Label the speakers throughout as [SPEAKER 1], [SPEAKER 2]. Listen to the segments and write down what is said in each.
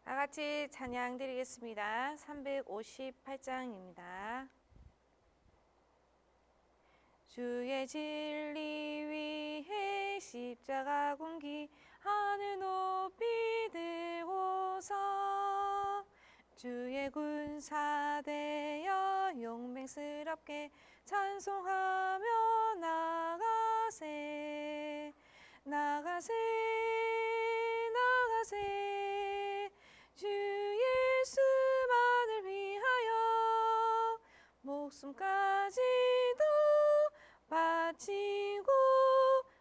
[SPEAKER 1] 다 같이 찬양 드리겠습니다. 358장입니다. 주의 진리 위해 십자가 공기 하늘 높이 들고서 주의 군사 되어 용맹스럽게 찬송하며 나가세 나가세 나가세 주 예수만을 위하여 목숨까지도 바치고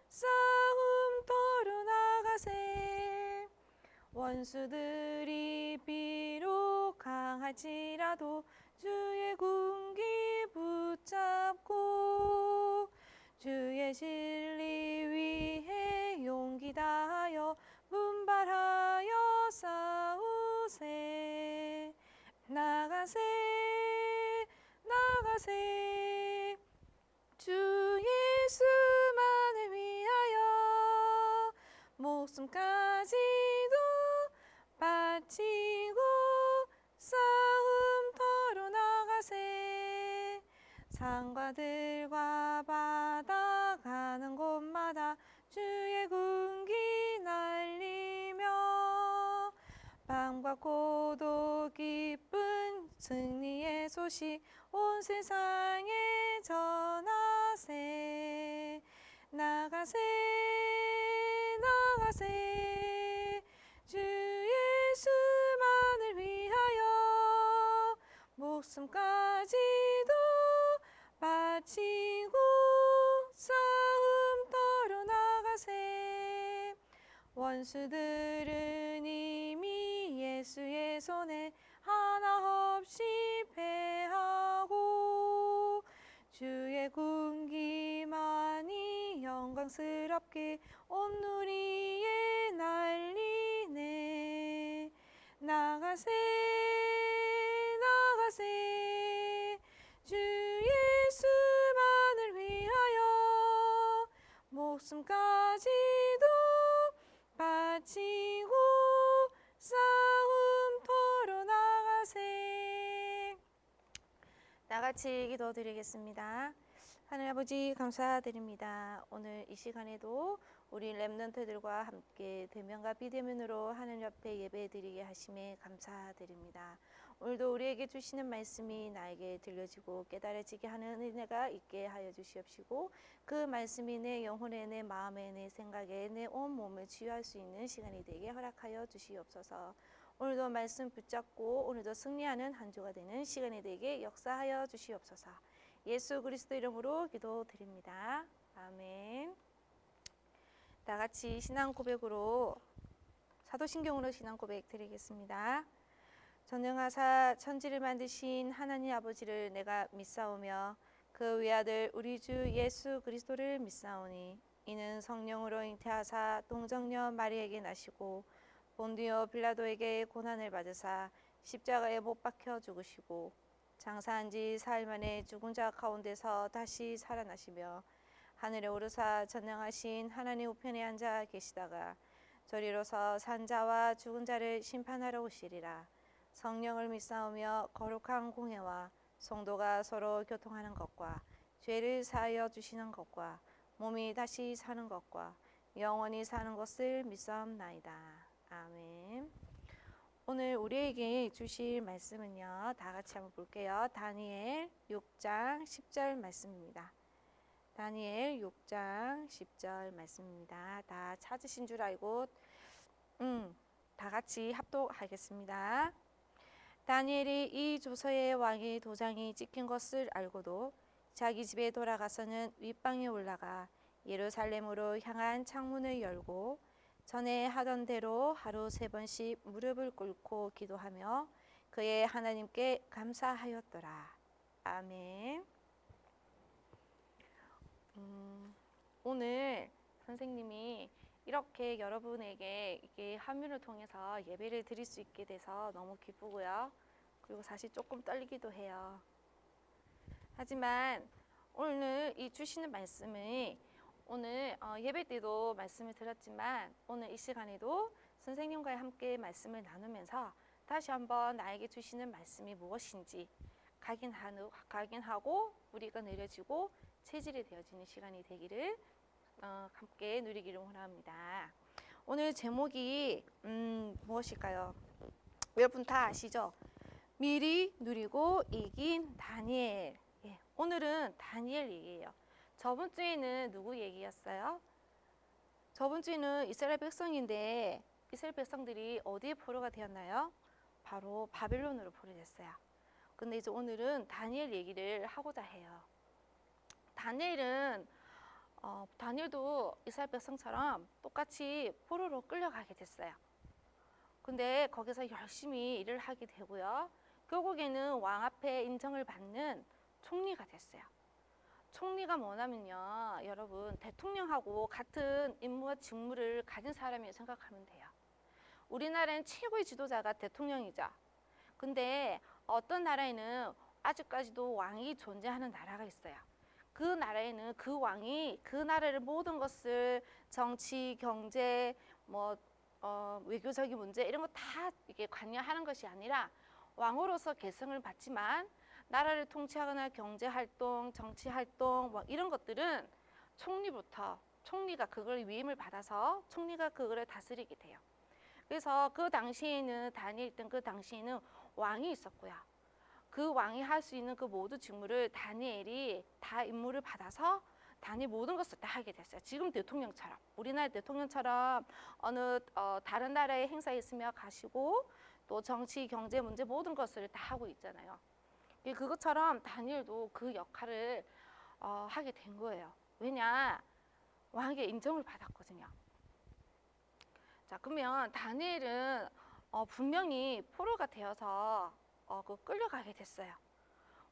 [SPEAKER 1] 싸움터로 나가세 원수들이 비록 강할지라도 주의 군기 붙잡고 주의 진리 위해 용기 다하여 분발하여 싸우세 나가세 나가세 주 예수만을 위하여 목숨까지도 바치고 싸움터로 나가세 산과 들과 바다 가는 곳마다 주의 군기 날리며 반갑고도 기쁜 승리의 소식 온 세상에 전하세 나가세 나가세 주 예수만을 위하여 목숨까지도 바치고 싸움터로 나가세 원수들은 이미 예수의 손에 하나 없이 패하고 주의 군기만이 영광스럽게 온 누리에 날리네 나가세 나가세 주 예수만을 위하여 목숨까지도 바치고 싸움터로 나가세 나같이 기도드리겠습니다. 하늘 아버지 감사드립니다. 오늘 이 시간에도 우리 렘넌트들과 함께 대면과 비대면으로 하늘 옆에 예배드리게 하심에 감사드립니다. 오늘도 우리에게 주시는 말씀이 나에게 들려지고 깨달아지게 하는 은혜가 있게 하여 주시옵시고 그 말씀이 내 영혼에 내 마음에 내 생각에 내 온 몸을 치유할 수 있는 시간이 되게 허락하여 주시옵소서. 오늘도 말씀 붙잡고 오늘도 승리하는 한 주가 되는 시간이 되게 역사하여 주시옵소서. 예수 그리스도 이름으로 기도드립니다. 아멘. 다 같이 신앙 고백으로 사도신경으로 신앙 고백 드리겠습니다. 전능하사 천지를 만드신 하나님 아버지를 내가 믿사오며 그 외아들 우리 주 예수 그리스도를 믿사오니 이는 성령으로 잉태하사 동정녀 마리에게 나시고 본디오 빌라도에게 고난을 받으사 십자가에 못 박혀 죽으시고 장사한 지 사흘 만에 죽은 자 가운데서 다시 살아나시며 하늘에 오르사 전능하신 하나님 우편에 앉아 계시다가 저리로서 산 자와 죽은 자를 심판하러 오시리라. 성령을 믿사오며 거룩한 공회와 성도가 서로 교통하는 것과 죄를 사하여 주시는 것과 몸이 다시 사는 것과 영원히 사는 것을 믿사옵나이다. 아멘. 오늘 우리에게 주실 말씀은요, 다 같이 한번 볼게요. 다니엘 6장 10절 말씀입니다. 다니엘 6장 10절 말씀입니다. 다 찾으신 줄 알고 다 같이 합독하겠습니다. 다니엘이 이 조서의 왕의 도장이 찍힌 것을 알고도 자기 집에 돌아가서는 윗방에 올라가 예루살렘으로 향한 창문을 열고 전에 하던 대로 하루 3번씩 무릎을 꿇고 기도하며 그의 하나님께 감사하였더라. 아멘. 오늘 선생님이 이렇게 여러분에게 이게 화면을 통해서 예배를 드릴 수 있게 돼서 너무 기쁘고요. 그리고 사실 조금 떨리기도 해요. 하지만 오늘 이 주시는 말씀이 오늘 예배 때도 말씀을 드렸지만 오늘 이 시간에도 선생님과 함께 말씀을 나누면서 다시 한번 나에게 주시는 말씀이 무엇인지 각인하고 뿌리가 내려지고 체질이 되어지는 시간이 되기를 함께 누리기를 원합니다. 오늘 제목이 무엇일까요? 여러분 다 아시죠? 미리 누리고 이긴 다니엘. 예, 오늘은 다니엘 얘기예요. 저번 주에는 누구 얘기였어요? 저번 주에는 이스라엘 백성인데 이스라엘 백성들이 어디에 포로가 되었나요? 바로 바벨론으로 포로됐어요. 근데 이제 오늘은 다니엘 얘기를 하고자 해요. 다니엘도 이스라엘 백성처럼 똑같이 포로로 끌려가게 됐어요. 근데 거기서 열심히 일을 하게 되고요. 결국에는 왕 앞에 인정을 받는 총리가 됐어요. 총리가 뭐냐면요, 여러분 대통령하고 같은 임무와 직무를 가진 사람이라고 생각하면 돼요. 우리나라는 최고의 지도자가 대통령이죠. 근데 어떤 나라에는 아직까지도 왕이 존재하는 나라가 있어요. 그 나라에는 그 왕이 그 나라의 모든 것을 정치, 경제, 외교적인 문제 이런 거 다 이게 관여하는 것이 아니라 왕으로서 계승을 받지만 나라를 통치하거나 경제 활동, 정치 활동 이런 것들은 총리가 그걸 위임을 받아서 총리가 그거를 다스리게 돼요. 그래서 그 당시에는 다니엘 있던 그 당시에는 왕이 있었고요. 그 왕이 할 수 있는 그 모든 직무를 다니엘이 다 임무를 받아서 다니엘 모든 것을 다 하게 됐어요. 지금 대통령처럼 우리나라 대통령처럼 다른 나라의 행사에 있으며 가시고 또 정치, 경제 문제 모든 것을 다 하고 있잖아요. 그것처럼 다니엘도 그 역할을 하게 된 거예요. 왜냐? 왕에게 인정을 받았거든요. 자, 그러면 다니엘은 분명히 포로가 되어서 끌려가게 됐어요.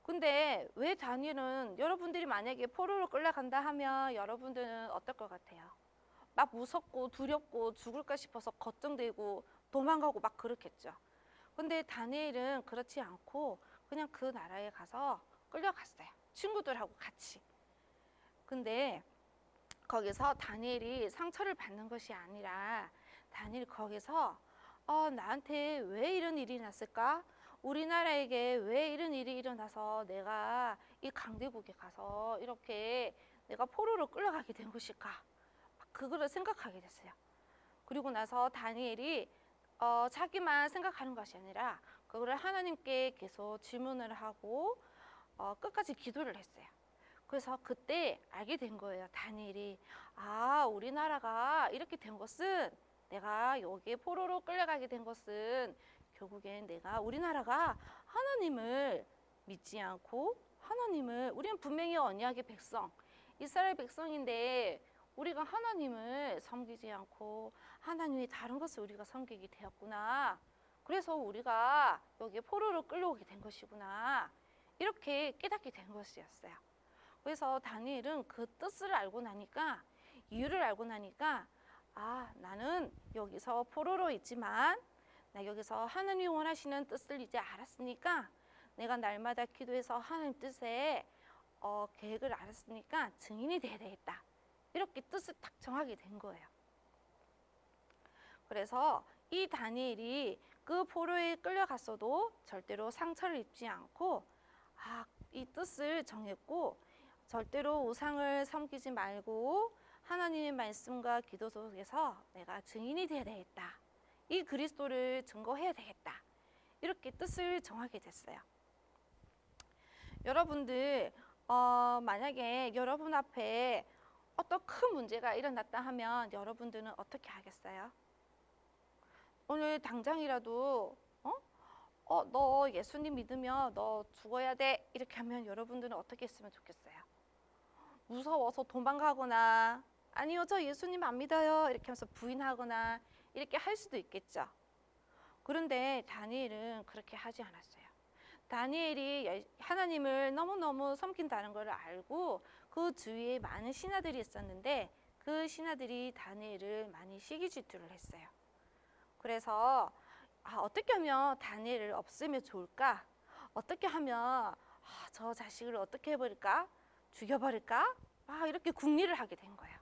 [SPEAKER 1] 근데 왜 다니엘은, 여러분들이 만약에 포로로 끌려간다 하면 여러분들은 어떨 것 같아요? 막 무섭고 두렵고 죽을까 싶어서 걱정되고 도망가고 막 그렇겠죠. 근데 다니엘은 그렇지 않고 그냥 그 나라에 가서 끌려갔어요. 친구들하고 같이. 근데 거기서 다니엘이 상처를 받는 것이 아니라 다니엘이 거기서 나한테 왜 이런 일이 났을까? 우리나라에게 왜 이런 일이 일어나서 내가 이 강대국에 가서 이렇게 내가 포로로 끌려가게 된 것일까? 그거를 생각하게 됐어요. 그리고 나서 다니엘이 자기만 생각하는 것이 아니라 그거를 하나님께 계속 질문을 하고 끝까지 기도를 했어요. 그래서 그때 알게 된 거예요. 다니엘이 우리나라가 이렇게 된 것은, 내가 여기에 포로로 끌려가게 된 것은 결국엔 우리나라가 하나님을 믿지 않고 우리는 분명히 언약의 백성, 이스라엘 백성인데 우리가 하나님을 섬기지 않고 하나님의 다른 것을 우리가 섬기게 되었구나. 그래서 우리가 여기에 포로로 끌려오게 된 것이구나. 이렇게 깨닫게 된 것이었어요. 그래서 다니엘은 그 뜻을 알고 나니까, 이유를 알고 나니까, 나는 여기서 포로로 있지만 나 여기서 하나님이 원하시는 뜻을 이제 알았으니까, 내가 날마다 기도해서 하나님 뜻에 계획을 알았으니까 증인이 돼야 되겠다. 이렇게 뜻을 딱 정하게 된 거예요. 그래서 이 다니엘이 그 포로에 끌려갔어도 절대로 상처를 입지 않고 이 뜻을 정했고, 절대로 우상을 섬기지 말고 하나님의 말씀과 기도 속에서 내가 증인이 되어야 되겠다. 이 그리스도를 증거해야 되겠다. 이렇게 뜻을 정하게 됐어요. 여러분들 만약에 여러분 앞에 어떤 큰 문제가 일어났다 하면 여러분들은 어떻게 하겠어요? 오늘 당장이라도 너 예수님 믿으면 너 죽어야 돼, 이렇게 하면 여러분들은 어떻게 했으면 좋겠어요? 무서워서 도망가거나, 아니요 저 예수님 안 믿어요, 이렇게 하면서 부인하거나 이렇게 할 수도 있겠죠. 그런데 다니엘은 그렇게 하지 않았어요. 다니엘이 하나님을 너무너무 섬긴다는 걸 알고 그 주위에 많은 신하들이 있었는데 그 신하들이 다니엘을 많이 시기 질투를 했어요. 그래서 어떻게 하면 다니엘을 없애면 좋을까? 어떻게 하면 저 자식을 어떻게 해버릴까? 죽여버릴까? 이렇게 궁리를 하게 된 거예요.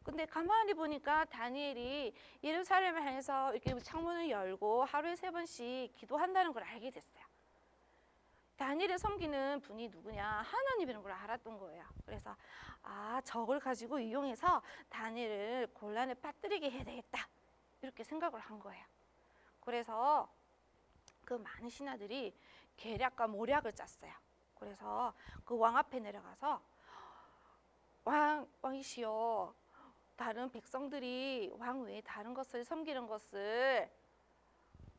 [SPEAKER 1] 근데 가만히 보니까 다니엘이 예루살렘을 향해서 이렇게 창문을 열고 하루에 3번씩 기도한다는 걸 알게 됐어요. 다니엘을 섬기는 분이 누구냐? 하나님이라는 걸 알았던 거예요. 그래서 저걸 가지고 이용해서 다니엘을 곤란에 빠뜨리게 해야 되겠다. 이렇게 생각을 한 거예요. 그래서 그 많은 신하들이 계략과 모략을 짰어요. 그래서 그 왕 앞에 내려가서 왕이시여, 다른 백성들이 왕 외에 다른 것을 섬기는 것을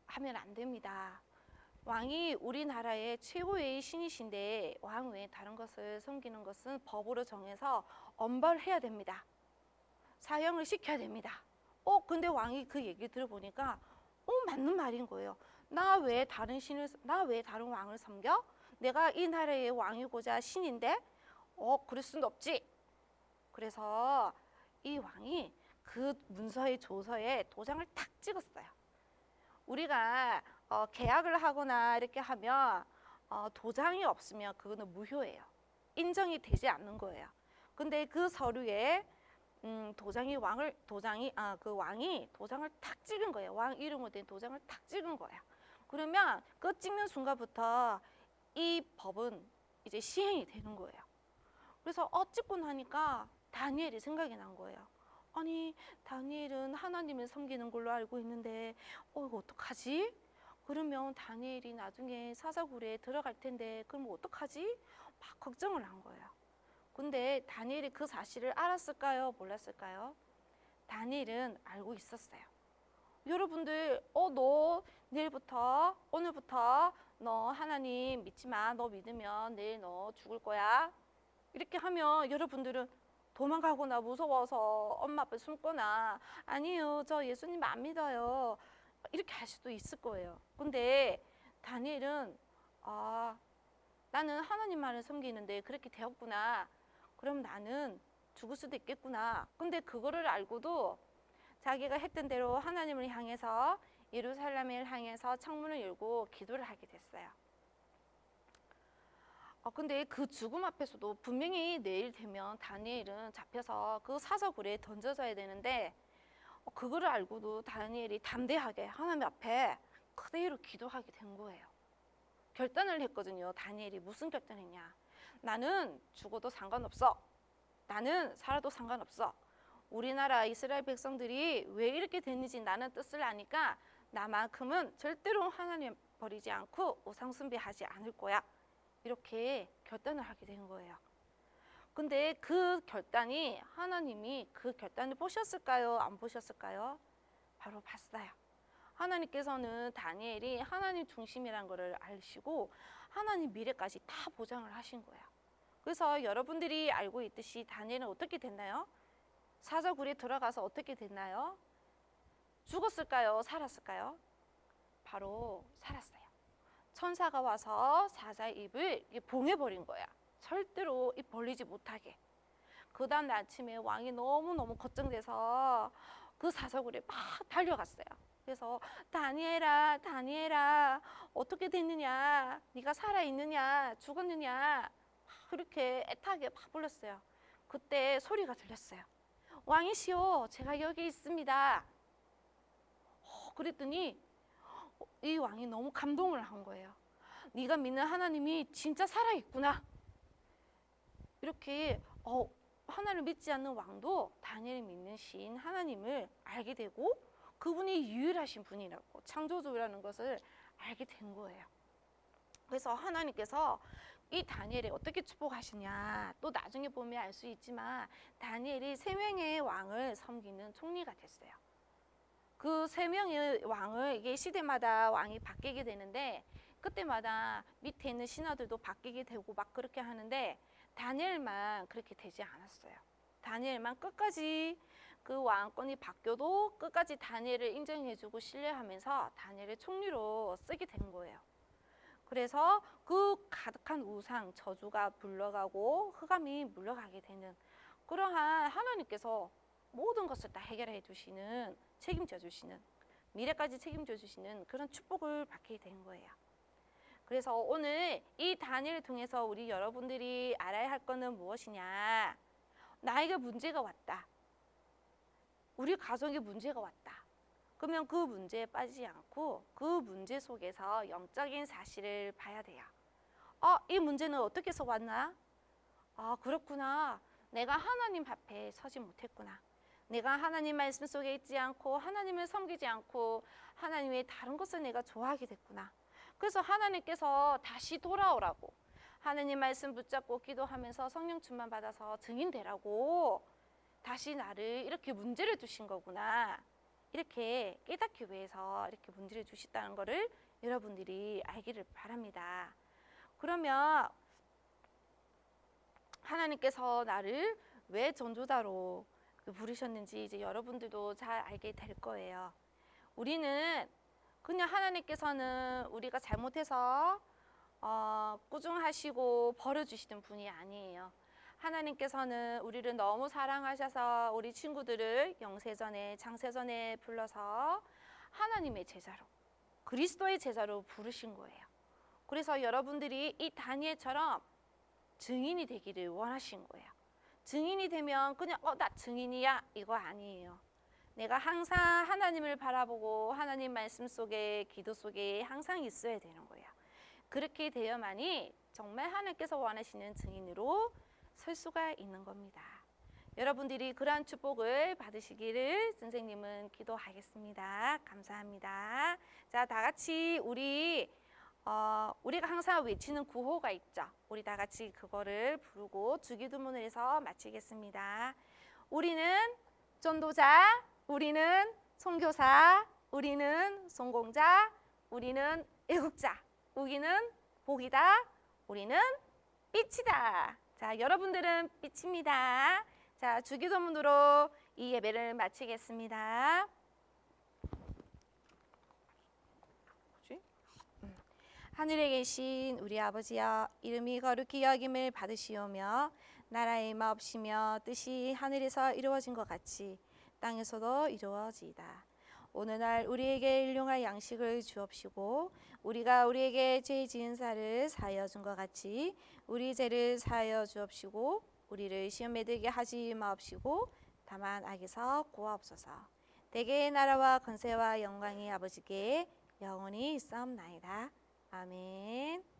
[SPEAKER 1] 하면 안 됩니다. 왕이 우리나라의 최고의 신이신데 왕 외에 다른 것을 섬기는 것은 법으로 정해서 엄벌해야 됩니다. 사형을 시켜야 됩니다. 근데 왕이 그 얘기 들어보니까 맞는 말인 거예요. 나 왜 다른 왕을 섬겨? 내가 이 나라의 왕이고자 신인데 그럴 수는 없지. 그래서 이 왕이 그 문서의 조서에 도장을 탁 찍었어요. 우리가 계약을 하거나 이렇게 하면 도장이 없으면 그거는 무효예요. 인정이 되지 않는 거예요. 근데 그 서류에 그 왕이 도장을 탁 찍은 거예요. 왕 이름으로 된 도장을 탁 찍은 거예요. 그러면 그 찍는 순간부터 이 법은 이제 시행이 되는 거예요. 그래서 찍고 나니까 다니엘이 생각이 난 거예요. 아니, 다니엘은 하나님을 섬기는 걸로 알고 있는데 이거 어떡하지? 그러면 다니엘이 나중에 사사굴에 들어갈 텐데 그럼 어떡하지? 막 걱정을 한 거예요. 근데 다니엘이 그 사실을 알았을까요? 몰랐을까요? 다니엘은 알고 있었어요. 여러분들 너 오늘부터 너 하나님 믿지 마. 너 믿으면 내일 너 죽을 거야. 이렇게 하면 여러분들은 도망가거나 무서워서 엄마 앞에 숨거나 아니요, 저 예수님 안 믿어요, 이렇게 할 수도 있을 거예요. 근데 다니엘은 나는 하나님만을 섬기는데 그렇게 되었구나. 그럼 나는 죽을 수도 있겠구나. 근데 그거를 알고도 자기가 했던 대로 하나님을 향해서 예루살렘을 향해서 창문을 열고 기도를 하게 됐어요. 근데 그 죽음 앞에서도 분명히 내일 되면 다니엘은 잡혀서 그 사서굴에 던져져야 되는데 그거를 알고도 다니엘이 담대하게 하나님 앞에 그대로 기도하게 된 거예요. 결단을 했거든요. 다니엘이 무슨 결단했냐? 나는 죽어도 상관없어. 나는 살아도 상관없어. 우리나라 이스라엘 백성들이 왜 이렇게 됐는지 나는 뜻을 아니까 나만큼은 절대로 하나님 버리지 않고 우상 숭배하지 않을 거야. 이렇게 결단을 하게 된 거예요. 근데 그 결단이 하나님이 그 결단을 보셨을까요? 안 보셨을까요? 바로 봤어요. 하나님께서는 다니엘이 하나님 중심이란 것을 아시고 하나님 미래까지 다 보장을 하신 거예요. 그래서 여러분들이 알고 있듯이 다니엘은 어떻게 됐나요? 사자굴에 들어가서 어떻게 됐나요? 죽었을까요? 살았을까요? 바로 살았어요. 천사가 와서 사자의 입을 봉해버린 거야. 절대로 입 벌리지 못하게. 그 다음 아침에 왕이 너무너무 걱정돼서 그 사자굴에 막 달려갔어요. 그래서 다니엘아, 다니엘아, 어떻게 됐느냐? 네가 살아있느냐? 죽었느냐? 그렇게 애타게 막 불렀어요. 그때 소리가 들렸어요. 왕이시여, 제가 여기 있습니다. 그랬더니 이 왕이 너무 감동을 한 거예요. 네가 믿는 하나님이 진짜 살아있구나. 이렇게 하나님을 믿지 않는 왕도 다니엘이 믿는 신 하나님을 알게 되고 그분이 유일하신 분이라고, 창조주라는 것을 알게 된 거예요. 그래서 하나님께서 이 다니엘이 어떻게 축복하시냐, 또 나중에 보면 알 수 있지만 다니엘이 3명의 왕을 섬기는 총리가 됐어요. 그 3명의 왕을, 이게 시대마다 왕이 바뀌게 되는데 그때마다 밑에 있는 신하들도 바뀌게 되고 막 그렇게 하는데 다니엘만 그렇게 되지 않았어요. 다니엘만 끝까지 그 왕권이 바뀌어도 끝까지 다니엘을 인정해주고 신뢰하면서 다니엘을 총리로 쓰게 된 거예요. 그래서 그 가득한 우상, 저주가 물러가고 흑암이 물러가게 되는 그러한 하나님께서 모든 것을 다 해결해 주시는, 책임져 주시는, 미래까지 책임져 주시는 그런 축복을 받게 된 거예요. 그래서 오늘 이 다니엘을 통해서 우리 여러분들이 알아야 할 것은 무엇이냐? 나에게 문제가 왔다. 우리 가정에 문제가 왔다. 그러면 그 문제에 빠지지 않고 그 문제 속에서 영적인 사실을 봐야 돼요. 이 문제는 어떻게 해서 왔나? 그렇구나. 내가 하나님 앞에 서지 못했구나. 내가 하나님 말씀 속에 있지 않고 하나님을 섬기지 않고 하나님의 다른 것을 내가 좋아하게 됐구나. 그래서 하나님께서 다시 돌아오라고, 하나님 말씀 붙잡고 기도하면서 성령 충만 받아서 증인 되라고 다시 나를 이렇게 문제를 주신 거구나. 이렇게 깨닫기 위해서 이렇게 문제를 주셨다는 것을 여러분들이 알기를 바랍니다. 그러면 하나님께서 나를 왜 전도자로 부르셨는지 이제 여러분들도 잘 알게 될 거예요. 우리는 그냥 하나님께서는 우리가 잘못해서 꾸중하시고 버려주시는 분이 아니에요. 하나님께서는 우리를 너무 사랑하셔서 우리 친구들을 영세전에 장세전에 불러서 하나님의 제자로, 그리스도의 제자로 부르신 거예요. 그래서 여러분들이 이 다니엘처럼 증인이 되기를 원하신 거예요. 증인이 되면 그냥 나 증인이야 이거 아니에요. 내가 항상 하나님을 바라보고 하나님 말씀 속에, 기도 속에 항상 있어야 되는 거예요. 그렇게 되어야만이 정말 하나님께서 원하시는 증인으로 설 수가 있는 겁니다. 여러분들이 그러한 축복을 받으시기를 선생님은 기도하겠습니다. 감사합니다. 자, 다 같이 우리가 항상 외치는 구호가 있죠. 우리 다 같이 그거를 부르고 주기도문을 해서 마치겠습니다. 우리는 전도자, 우리는 선교사, 우리는 성공자, 우리는 애국자, 우리는 복이다, 우리는 빛이다. 자, 여러분들은 빛입니다. 자, 주기도문으로 이 예배를 마치겠습니다. 하늘에 계신 우리 아버지여, 이름이 거룩히 여김을 받으시오며 나라의 마옵시며 뜻이 하늘에서 이루어진 것 같이 땅에서도 이루어지이다. 오늘날 우리에게 일용할 양식을 주옵시고 우리가 우리에게 죄 지은 자를 사하여 준 것 같이 우리 죄를 사하여 주옵시고 우리를 시험에 들게 하지 마옵시고 다만 악에서 구하옵소서. 대개의 나라와 권세와 영광이 아버지께 영원히 있사옵나이다. 아멘.